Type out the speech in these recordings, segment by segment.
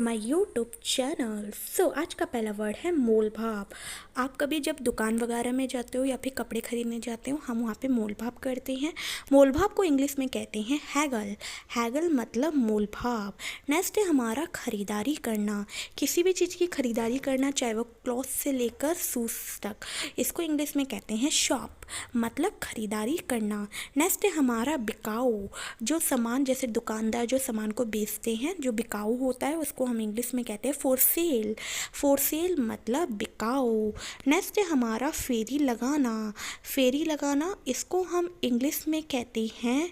My YouTube channel. आज का पहला वर्ड है मोल भाव। आप कभी जब दुकान वगैरह में जाते हो या फिर कपड़े खरीदने जाते हो, हम वहाँ पे मोल भाव करते हैं। मोल भाव को इंग्लिश में कहते हैं हैगल। हैगल मतलब मोल भाव। नेक्स्ट है हमारा खरीदारी करना। किसी भी चीज़ की खरीदारी करना, चाहे वो क्लॉथ से लेकर शूज़ तक, इसको इंग्लिश में कहते हैं शॉप, मतलब खरीदारी करना। नेक्स्ट है हमारा बिकाऊ। जो सामान, जैसे दुकानदार जो सामान को बेचते हैं, जो बिकाऊ होता है, उसको हम इंग्लिश में कहते हैं फॉर सेल। फॉर सेल मतलब बिकाऊ। नेक्स्ट है हमारा फेरी लगाना। फेरी लगाना, इसको हम इंग्लिश में कहते हैं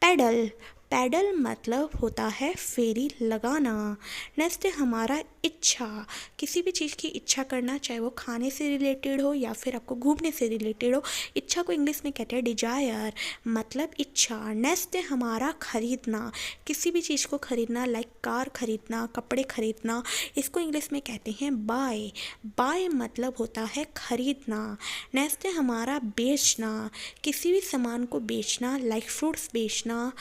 पैडल। पैडल मतलब होता है फेरी लगाना। नेक्स्ट है हमारा इच्छा। किसी भी चीज़ की इच्छा करना, चाहे वो खाने से रिलेटेड हो या फिर आपको घूमने से रिलेटेड हो, इच्छा को इंग्लिश में कहते हैं डिजायर, मतलब इच्छा। नेक्स्ट है हमारा खरीदना। किसी भी चीज़ को खरीदना, लाइक कार खरीदना, कपड़े खरीदना, इसको इंग्लिश में कहते हैं बाय। बाय मतलब होता है खरीदना। नेक्स्ट है हमारा बेचना। किसी भी सामान को बेचना, लाइक फ्रूट्स बेचना,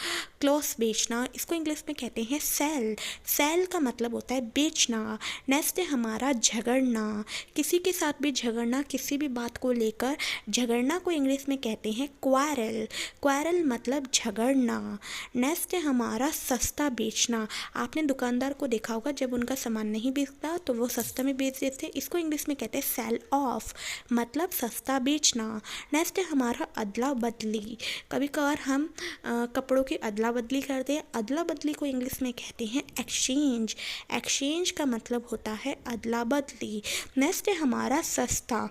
क्लॉथ्स बेचना, इसको इंग्लिश में कहते हैं सेल। सेल का मतलब होता है बेचना। नेक्स्ट है हमारा झगड़ना। किसी के साथ भी झगड़ना, किसी भी बात को लेकर झगड़ना को इंग्लिश में कहते हैं क्वारल। क्वारल मतलब झगड़ना। नेक्स्ट है हमारा सस्ता बेचना। आपने दुकानदार को देखा होगा, जब उनका सामान नहीं बिकता तो वो सस्ता में बेच देते हैं, इसको इंग्लिश में कहते हैं सेल ऑफ, मतलब सस्ता बेचना। नेक्स्ट है हमारा अदला बदली। कभी कभार हम कपड़ों की अदला बदली करते हैं, अदला बदली को इंग्लिश में कहते हैं एक्सचेंज। एक्सचेंज का मतलब होता है अदला बदली। नेक्स्ट है हमारा सस्ता।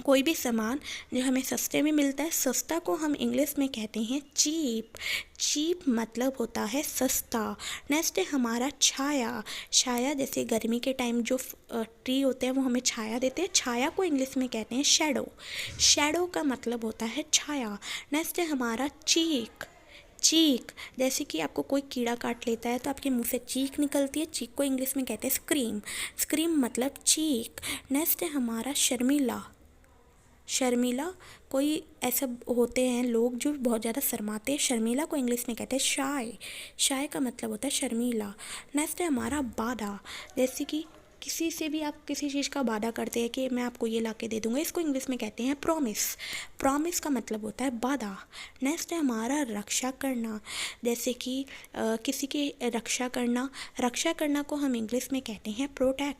कोई भी सामान जो हमें सस्ते में मिलता है, सस्ता को हम इंग्लिश में कहते हैं चीप। चीप मतलब होता है सस्ता। नेक्स्ट है हमारा छाया। छाया, जैसे गर्मी के टाइम जो ट्री होते हैं वो हमें छाया देते हैं, छाया को इंग्लिश में कहते हैं शैडो। शैडो का मतलब होता है छाया। नेक्स्ट है हमारा चीक। चीक, जैसे कि आपको कोई कीड़ा काट लेता है तो आपके मुंह से चीख निकलती है, चीख को इंग्लिश में कहते हैं स्क्रीम। स्क्रीम मतलब चीक। नेक्स्ट है हमारा शर्मीला। शर्मीला, कोई ऐसा होते हैं लोग जो बहुत ज़्यादा शर्माते हैं, शर्मीला को इंग्लिश में कहते हैं शाय। शाय का मतलब होता है शर्मीला। नेक्स्ट है हमारा वादा। जैसे कि किसी से भी आप किसी चीज़ का वादा करते हैं कि मैं आपको ये ला के दे दूँगा, इसको इंग्लिश में कहते हैं प्रॉमिस। प्रॉमिस का मतलब होता है वादा। नेक्स्ट है हमारा रक्षा करना। जैसे कि किसी की रक्षा करना, रक्षा करना को हम इंग्लिश में कहते हैं प्रोटेक्ट।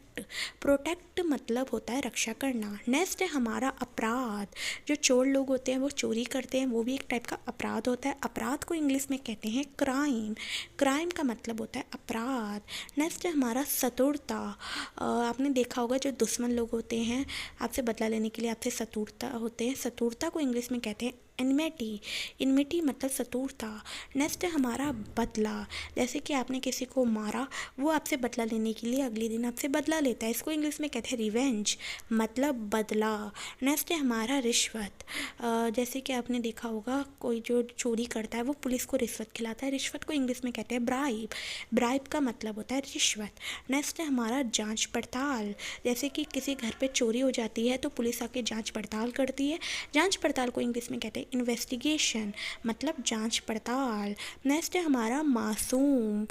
प्रोटेक्ट मतलब होता है रक्षा करना। नेक्स्ट है हमारा अपराध। जो चोर लोग होते हैं वो चोरी करते हैं, वो भी एक टाइप का अपराध होता है, अपराध को इंग्लिश में कहते हैं क्राइम। क्राइम का मतलब होता है अपराध। नेक्स्ट है हमारा शत्रुता। आपने देखा होगा, जो दुश्मन लोग होते हैं आपसे बदला लेने के लिए आपसे शत्रुता होते हैं, शत्रुता को इंग्लिश में कहते हैं एनमिटी। एनमिटी मतलब शत्रुता। नेक्स्ट है हमारा बदला। जैसे कि आपने किसी को मारा, वो आपसे बदला लेने के लिए अगले दिन आपसे बदला लेता है, इसको इंग्लिश में कहते हैं रिवेंज, मतलब बदला। नेक्स्ट है हमारा रिश्वत। जैसे कि आपने देखा होगा, कोई जो चोरी करता है वो पुलिस को रिश्वत खिलाता है, रिश्वत को इंग्लिश में कहते हैं ब्राइब। ब्राइब का मतलब होता है रिश्वत। नेक्स्ट है हमारा जांच पड़ताल। जैसे कि किसी घर पे चोरी हो जाती है तो पुलिस आके जांच पड़ताल करती है, जांच पड़ताल को इंग्लिश में कहते हैं इन्वेस्टिगेशन, मतलब जांच पड़ताल। नेक्स्ट है हमारा मासूम।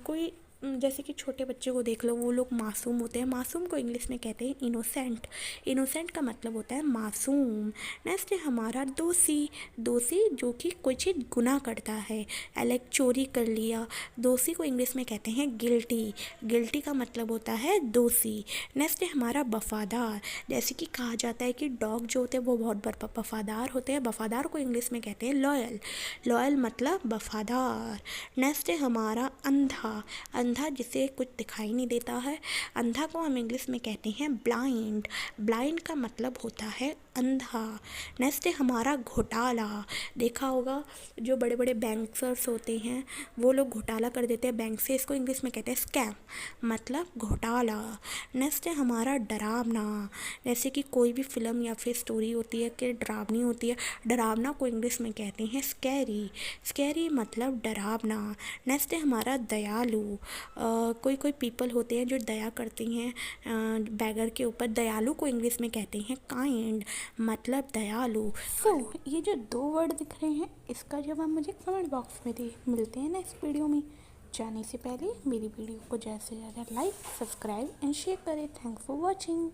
कोई जैसे कि छोटे बच्चे को देख लो, वो लोग मासूम होते हैं, मासूम को इंग्लिश में कहते हैं इनोसेंट। इनोसेंट का मतलब होता है मासूम। नेक्स्ट है हमारा दोषी। दोषी जो कि कोई चीज़ गुनाह करता है, लाइक चोरी कर लिया, दोषी को इंग्लिश में कहते हैं गिल्टी। गिल्टी का मतलब होता है दोषी। नेक्स्ट है हमारा वफादार। जैसे कि कहा जाता है कि डॉग जो होते हैं वो बहुत वफादार होते हैं, वफादार को इंग्लिश में कहते हैं लॉयल। लॉयल मतलब वफादार। नेक्स्ट है हमारा अंधा। अंधा जिसे कुछ दिखाई नहीं देता है, अंधा को हम इंग्लिश में कहते हैं ब्लाइंड। ब्लाइंड का मतलब होता है अंधा। नेक्स्ट है हमारा घोटाला। देखा होगा, जो बड़े बड़े बैंकर्स होते हैं वो लोग घोटाला कर देते हैं बैंक से, इसको इंग्लिश में कहते हैं स्कैम, मतलब घोटाला। नेक्स्ट है हमारा डरावना। जैसे कि कोई भी फिल्म या फिर स्टोरी होती है कि डरावनी होती है, डरावना को इंग्लिश में कहते हैं स्कैरी। स्कैरी मतलब डरावना। नेक्स्ट है हमारा दयालु। कोई कोई पीपल होते हैं जो दया करती हैं बैगर के ऊपर, दयालु को इंग्लिश में कहते हैं काइंड, मतलब दयालु। ये जो दो वर्ड दिख रहे हैं, इसका जवाब मुझे कमेंट बॉक्स में दे। मिलते हैं नेक्स्ट वीडियो में। जाने से पहले मेरी वीडियो को ज़्यादा से ज़्यादा लाइक, सब्सक्राइब एंड शेयर करें। Thanks for watching.